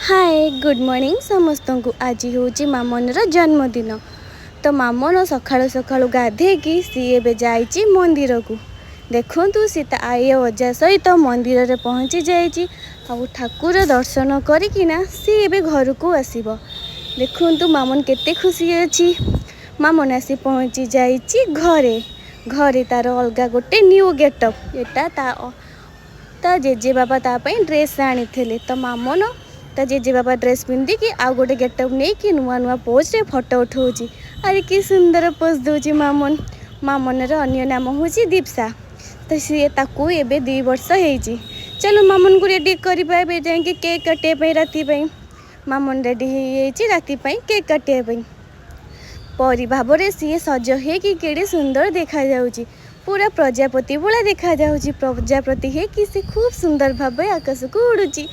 Hi good morning समस्त को। आज हूँ मामनर जन्मदिन। तो मामन सकाळु सकाळु गाधेकी सी एबे जाइची मंदिर को। देखु सी आई अजा सहित मंदिर रे पहुँची जाइची। आउ ठाकुर दर्शन करिकिना सी एबे घर को आसीबो। देखु मामन केते खुशी अछि। मामन आसी पहुँची जाइची घरे। घरे तार अलगा गोटे न्यू गेटअप एटा ता जेजे बाबा ता पई ड्रेस आनी थे। तो मामन ता जेजे बाबा ड्रेस पिंधिकी आउ गोटे गेटअप नहीं कि नुआ नुआ पोज रे फोटो उठाऊँगी। अरे कि सुंदर पोज दूची मामन। मामनर अन्य नाम हूँ दीप्सा। तो सी ताकू एबे 2 वर्ष होईची। चलो मामन को रेडी करबा एबे जाके केक काटे राति पई। मामन रेडी होईची राति पई केक काटे पई। परी भाव रे सी सज हे कि केड़े सुंदर देखा जाउची। पूरा प्रजापति भला देखा जाउची। प्रजापति हे कि से खूब सुंदर भाव आकाश को उड़ुची।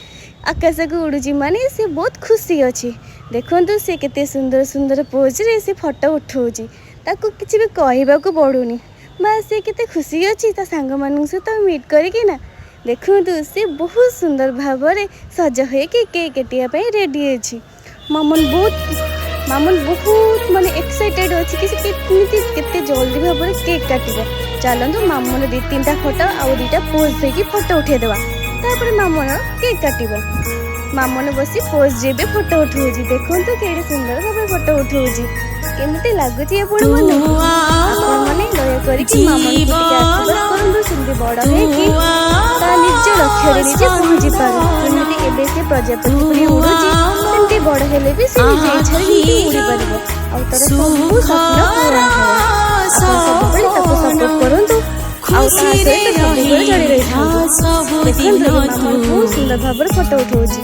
आकाश को उड़ुची माने से बहुत खुशी अच्छी। देखो से केते सुंदर सुंदर पोज रे से फोटो उठाऊँगी। ताकू किसी भी कहवाक पड़ूनी बस से केते खुशी अच्छी। ता सांग मानू सहित मीट करके ना देखो से बहुत सुंदर भाव रे सज हो कि केक काटिया रेडी अच्छी। मामन बहुत माने एक्साइटेड अच्छी कि केते जल्दी भाव में केक काटिबो। चलतु मामन 2-3टा फोटो आउ 2टा पोज देकी फोटो उठेदेवा। तापर मामन केक काटिबो। मामन बसी पोज जेबे फोटो उठाऊँगी। देखो केड़े सुंदर भाव फोटो उठाऊँगी। केमती लगुच मैंने दया करके मामन को आशीर्वाद करते बड़ है निज लक्ष्य निजे पहुँची पारमती। एबे से प्रजापति परी उड़ुची बड़ हेले भी से निजे इच्छा उड़ी पार और तार सब स्वप्न पूरा हो। सपोर्ट करंतु बहुत सुंदर भाव फोटो उठाऊँगी।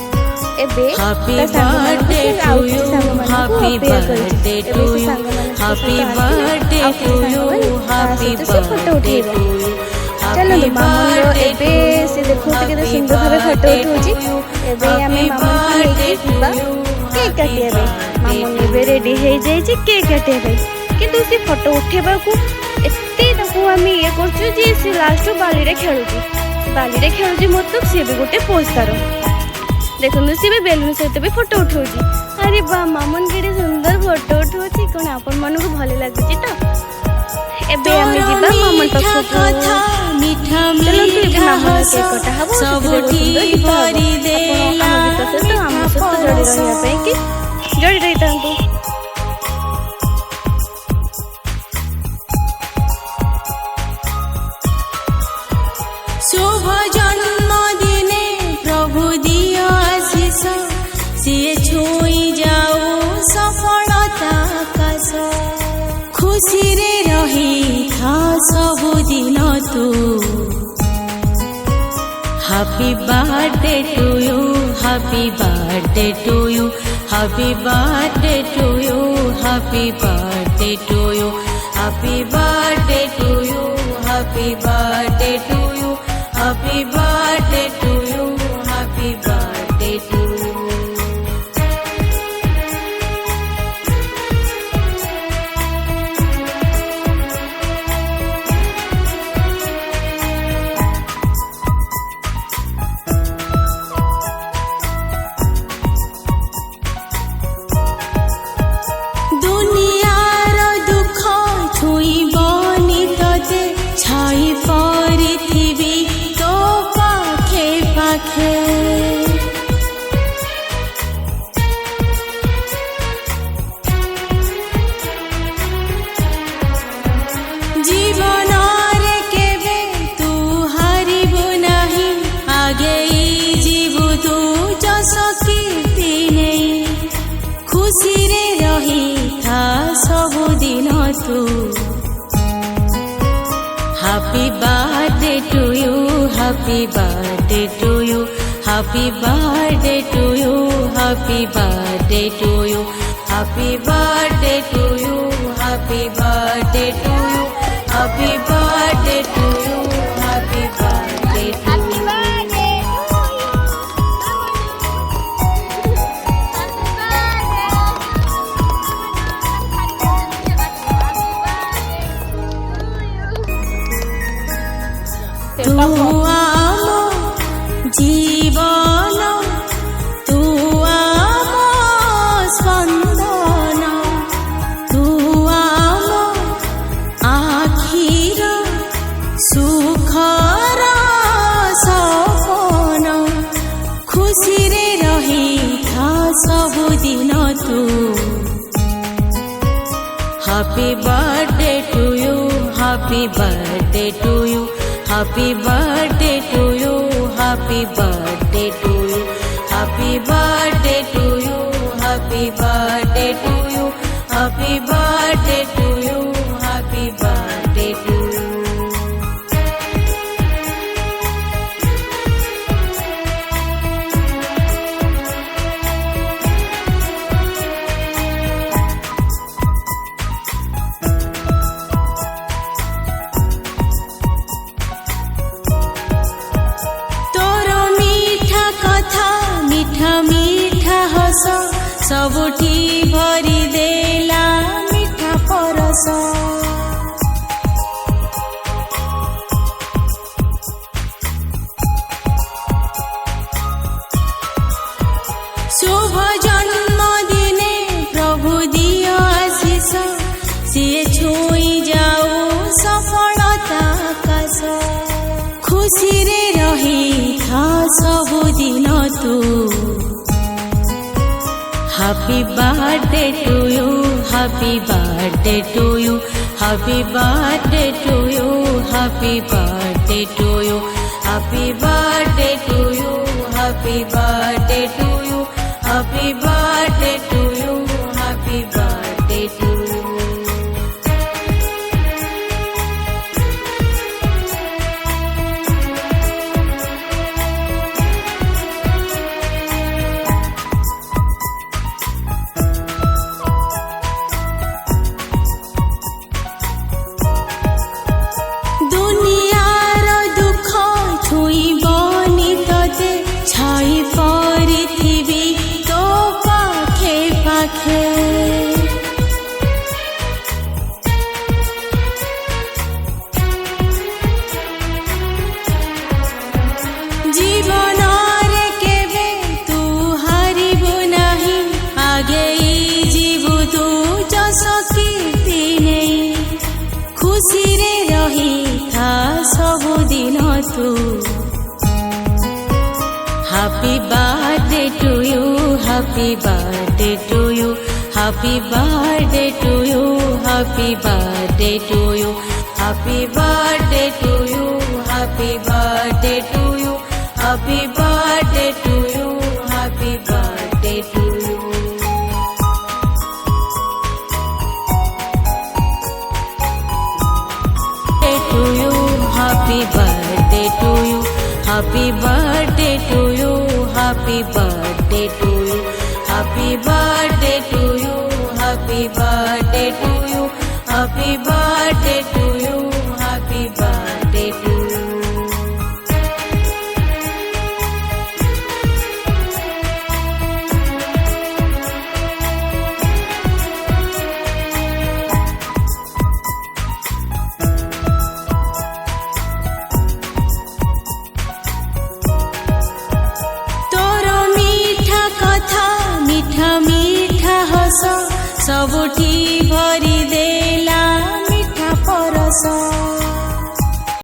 फोटो उठे चलो मामन से देखो सुंदर भाव फोटो उठाऊँगी। केक काटिया मामन एबे रेडी हो जाए केक काटिया किंतु से फोटो उठेबा को एते ताकू आम ये कर लास्ट बाली बाली खेलुची मतलब सी भी गोटे पोज तार। देखो सी भी बेलून सहित भी फोटो उठाऊँगी। अरे बा मामन केड़े सुंदर फोटो उठाऊँगी। कौन आपन मन को भल लगुच तो एबे आमे जिबा मामन पाखक। चलो एबे मामन केक कटा हबो। सब ठीक करी देला तो हम सब जोड़ी रहया पे कि जोड़ी रही तांतु। शुभ जन्मदिने प्रभु दियो आशीष सिए छुई जाऊ सफलता आकाश। खुशी रे रही था सबु दिन तू। Happy birthday to you happy birthday to you happy birthday to you happy birthday to you happy birthday to you happy birthday to you happy birthday to you happy birthday to you. दुनियार दुख छुईबनी तते छाई परिथिबी तो पाखे पाखे। जीवन रे केबे तू हारिबु नाही आगे जीवु तू जस कीर्ति नहीं। खुशी रे रही था सबु दिन तू। Happy birthday to you happy birthday to you happy birthday to you happy birthday to you happy birthday to you happy birthday to you happy birthday to you happy birthday to you. तू आम जीवन तू खुशीरे रही था सबुदिन तू Happy birthday to you, happy birthday to you, happy birthday to you, happy birthday to you, happy birthday to you, happy birthday to you, happy birthday to you, happy birthday to you. सबुठी भरी देला मिठा परस शुभ जन्म दिने प्रभु दियो आशीष सिए छुई जाऊ सफलता आकाश खुशी रे रही था सबुदिन तू Happy birthday to you, happy birthday to you, happy birthday to you, happy birthday to you, happy birthday to you, happy birthday to you, happy birthday to you, happy birthday to you. खुशीरे रही था सबुदिन तू Happy birthday to you, happy birthday to you, happy birthday to you, happy birthday to you, happy birthday to you, happy birthday to you, happy birthday to you, happy birthday to you. Happy birthday to you, happy birthday to you, happy birthday to you, happy birthday to you, happy birthday to you, happy birthday to you, happy birthday to you. सबुठी भरी देला मिठा परस